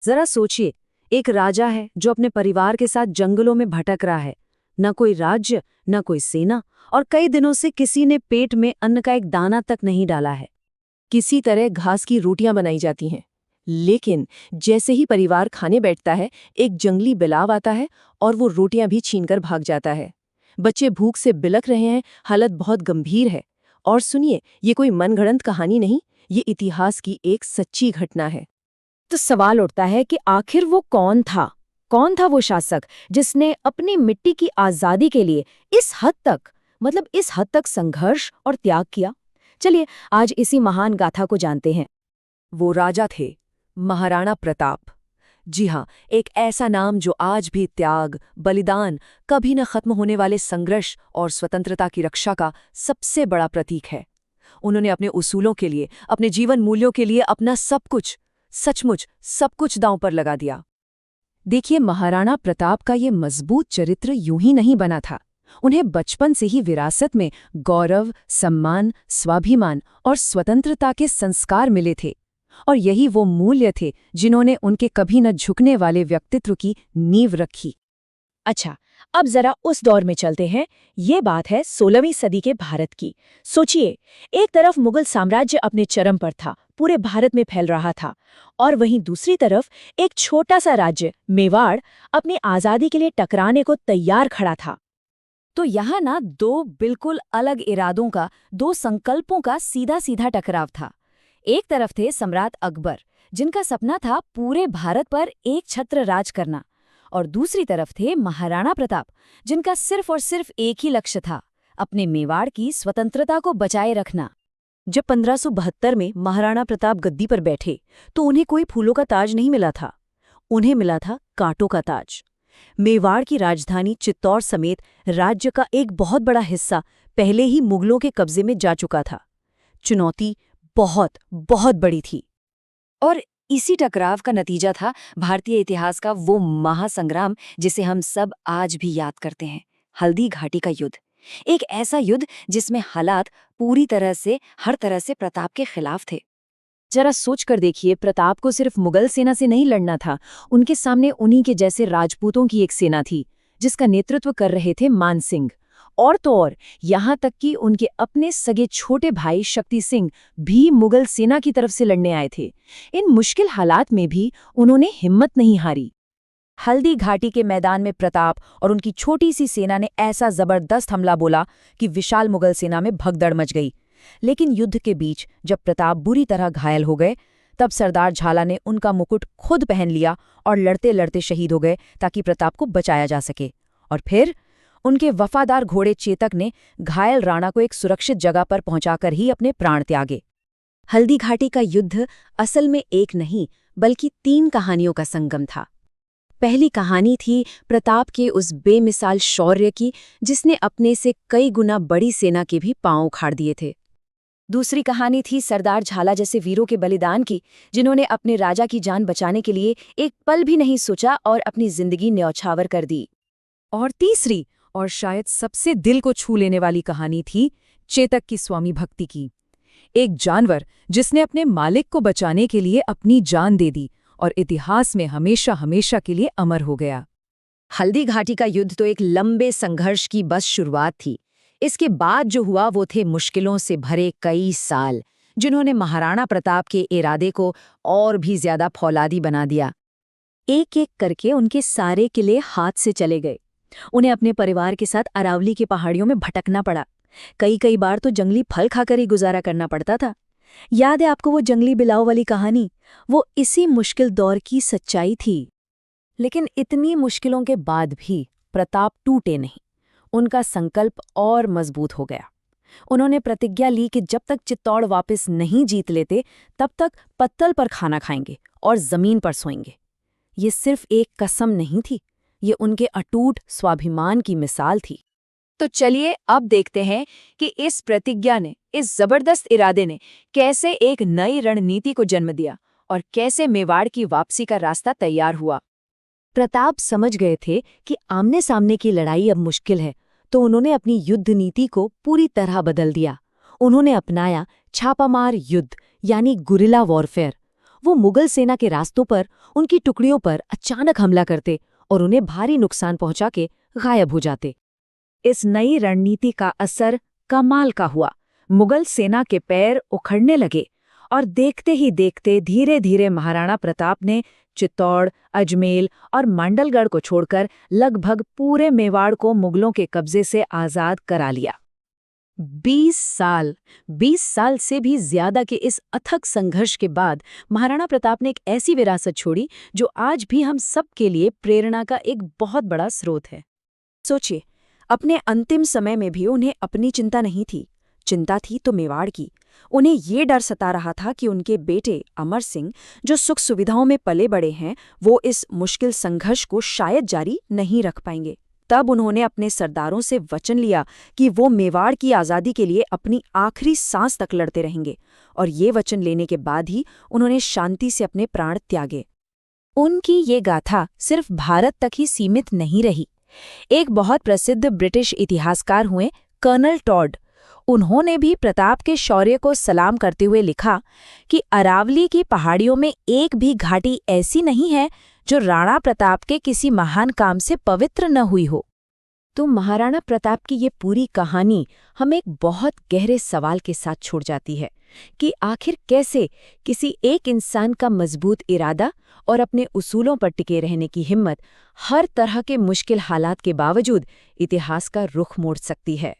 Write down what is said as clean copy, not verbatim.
जरा सोचिए, एक राजा है जो अपने परिवार के साथ जंगलों में भटक रहा है। न कोई राज्य, न कोई सेना, और कई दिनों से किसी ने पेट में अन्न का एक दाना तक नहीं डाला है। किसी तरह घास की रोटियां बनाई जाती हैं, लेकिन जैसे ही परिवार खाने बैठता है, एक जंगली बिलाव आता है और वो रोटियां भी छीनकर भाग जाता है। बच्चे भूख से बिलख रहे हैं, हालत बहुत गंभीर है। और सुनिए, ये कोई मनगढ़ंत कहानी नहीं, ये इतिहास की एक सच्ची घटना है। तो सवाल उठता है कि आखिर वो कौन था? कौन था वो शासक जिसने अपनी मिट्टी की आजादी के लिए इस हद तक संघर्ष और त्याग किया? चलिए आज इसी महान गाथा को जानते हैं। वो राजा थे महाराणा प्रताप। जी हाँ, एक ऐसा नाम जो आज भी त्याग, बलिदान, कभी न खत्म होने वाले संघर्ष और स्वतंत्रता की रक्षा का सबसे बड़ा प्रतीक है। उन्होंने अपने उसूलों के लिए, अपने जीवन मूल्यों के लिए अपना सब कुछ, सचमुच सब कुछ दांव पर लगा दिया। देखिए, महाराणा प्रताप का ये मजबूत चरित्र यूं ही नहीं बना था। उन्हें बचपन से ही विरासत में गौरव, सम्मान, स्वाभिमान और स्वतंत्रता के संस्कार मिले थे, और यही वो मूल्य थे जिन्होंने उनके कभी न झुकने वाले व्यक्तित्व की नींव रखी। अच्छा, अब जरा उस दौर में चलते हैं। ये बात है 16वीं सदी के भारत की। सोचिए, एक तरफ मुगल साम्राज्य अपने चरम पर था, पूरे भारत में फैल रहा था, और वहीं दूसरी तरफ एक छोटा सा राज्य मेवाड़ अपनी आजादी के लिए टकराने को तैयार खड़ा था। तो यहाँ ना दो बिल्कुल अलग इरादों का, दो संकल्पों का सीधा सीधा टकराव था। एक तरफ थे सम्राट अकबर, जिनका सपना था पूरे भारत पर एक छत्र राज करना, और दूसरी तरफ थे महाराणा प्रताप, जिनका सिर्फ और सिर्फ एक ही लक्ष्य था, अपने मेवाड़ की स्वतंत्रता को बचाए रखना। जब 1572 में महाराणा प्रताप गद्दी पर बैठे, तो उन्हें कोई फूलों का ताज नहीं मिला था, उन्हें मिला था कांटों का ताज। मेवाड़ की राजधानी चित्तौड़ समेत राज्य का एक बहुत बड़ा हिस्सा पहले ही मुगलों के कब्जे में जा चुका था। चुनौती बहुत बहुत बड़ी थी। और इसी टकराव का नतीजा था भारतीय इतिहास का वो महासंग्राम जिसे हम सब आज भी याद करते हैं, हल्दी घाटी का युद्ध। एक ऐसा युद्ध जिसमें हालात पूरी तरह से, हर तरह से प्रताप के खिलाफ थे। जरा सोच कर देखिए, प्रताप को सिर्फ मुगल सेना से नहीं लड़ना था, उनके सामने उन्हीं के जैसे राजपूतों की एक सेना थी, जिसका नेतृत्व कर रहे थे मान सिंह। और तो और, यहाँ तक कि उनके अपने सगे छोटे भाई शक्ति सिंह भी मुगल सेना की तरफ से लड़ने आए थे। इन मुश्किल हालात में भी उन्होंने हिम्मत नहीं हारी। हल्दी घाटी के मैदान में प्रताप और उनकी छोटी सी सेना ने ऐसा जबरदस्त हमला बोला कि विशाल मुगल सेना में भगदड़ मच गई। लेकिन युद्ध के बीच जब प्रताप बुरी तरह घायल हो गए, तब सरदार झाला ने उनका मुकुट खुद पहन लिया और लड़ते लड़ते शहीद हो गए ताकि प्रताप को बचाया जा सके। और फिर उनके वफादार घोड़े चेतक ने घायल राणा को एक सुरक्षित जगह पर पहुंचाकर ही अपने प्राण त्यागे। हल्दी घाटी का युद्ध असल में एक नहीं बल्कि 3 कहानियों का संगम था। पहली कहानी थी प्रताप के उस बेमिसाल शौर्य की, जिसने अपने से कई गुना बड़ी सेना के भी पांव उखाड़ दिए थे। दूसरी कहानी थी सरदार झाला जैसे वीरों के बलिदान की, जिन्होंने अपने राजा की जान बचाने के लिए एक पल भी नहीं सोचा और अपनी जिंदगी न्यौछावर कर दी। और तीसरी और शायद सबसे दिल को छू लेने वाली कहानी थी चेतक की स्वामी भक्ति की। एक जानवर जिसने अपने मालिक को बचाने के लिए अपनी जान दे दी और इतिहास में हमेशा हमेशा के लिए अमर हो गया। हल्दी घाटी का युद्ध तो एक लंबे संघर्ष की बस शुरुआत थी। इसके बाद जो हुआ वो थे मुश्किलों से भरे कई साल, जिन्होंने महाराणा प्रताप के इरादे को और भी ज्यादा फौलादी बना दिया। एक एक करके उनके सारे किले हाथ से चले गए। उन्हें अपने परिवार के साथ अरावली की पहाड़ियों में भटकना पड़ा। कई बार तो जंगली फल खाकर ही गुजारा करना पड़ता था। याद है आपको वो जंगली बिलाव वाली कहानी? वो इसी मुश्किल दौर की सच्चाई थी। लेकिन इतनी मुश्किलों के बाद भी प्रताप टूटे नहीं। उनका संकल्प और मजबूत हो गया। उन्होंने प्रतिज्ञा ली कि जब तक चित्तौड़ वापस नहीं जीत लेते, तब तक पत्तल पर खाना खाएंगे और जमीन पर सोएंगे। ये सिर्फ एक कसम नहीं थी, ये उनके अटूट स्वाभिमान की मिसाल थी। तो चलिए अब देखते हैं कि इस प्रतिज्ञा ने, इस जबरदस्त इरादे ने कैसे एक नई रणनीति को जन्म दिया और कैसे मेवाड़ की वापसी का रास्ता तैयार हुआ। प्रताप समझ गए थे कि आमने सामने की लड़ाई अब मुश्किल है, तो उन्होंने अपनी युद्ध नीति को पूरी तरह बदल दिया। उन्होंने अपनाया छापामार युद्ध, यानी गुरिल्ला वॉरफेयर। वो मुगल सेना के रास्तों पर उनकी टुकड़ियों पर अचानक हमला करते और उन्हें भारी नुकसान पहुंचा के गायब हो जाते। इस नई रणनीति का असर कमाल का हुआ। मुगल सेना के पैर उखड़ने लगे और देखते ही देखते धीरे धीरे महाराणा प्रताप ने चित्तौड़, अजमेर और मांडलगढ़ को छोड़कर लगभग पूरे मेवाड़ को मुगलों के कब्जे से आज़ाद करा लिया। 20 साल से भी ज्यादा के इस अथक संघर्ष के बाद महाराणा प्रताप ने एक ऐसी विरासत छोड़ी जो आज भी हम सब के लिए प्रेरणा का एक बहुत बड़ा स्रोत है। सोचिए, अपने अंतिम समय में भी उन्हें अपनी चिंता नहीं थी। चिंता थी तो मेवाड़ की। उन्हें ये डर सता रहा था कि उनके बेटे अमर सिंह, जो सुख सुविधाओं में पले बड़े हैं, वो इस मुश्किल संघर्ष को शायद जारी नहीं रख पाएंगे। तब उन्होंने अपने सरदारों से वचन लिया कि वो मेवाड़ की आज़ादी के लिए अपनी आखिरी सांस तक लड़ते रहेंगे, और ये वचन लेने के बाद ही उन्होंने शांति से अपने प्राण त्यागे। उनकी ये गाथा सिर्फ भारत तक ही सीमित नहीं रही। एक बहुत प्रसिद्ध ब्रिटिश इतिहासकार हुए कर्नल टॉड, उन्होंने भी प्रताप के शौर्य को सलाम करते हुए लिखा कि अरावली की पहाड़ियों में एक भी घाटी ऐसी नहीं है जो राणा प्रताप के किसी महान काम से पवित्र न हुई हो। तो महाराणा प्रताप की ये पूरी कहानी हमें एक बहुत गहरे सवाल के साथ छोड़ जाती है कि आखिर कैसे किसी एक इंसान का मजबूत इरादा और अपने उसूलों पर टिके रहने की हिम्मत हर तरह के मुश्किल हालात के बावजूद इतिहास का रुख मोड़ सकती है।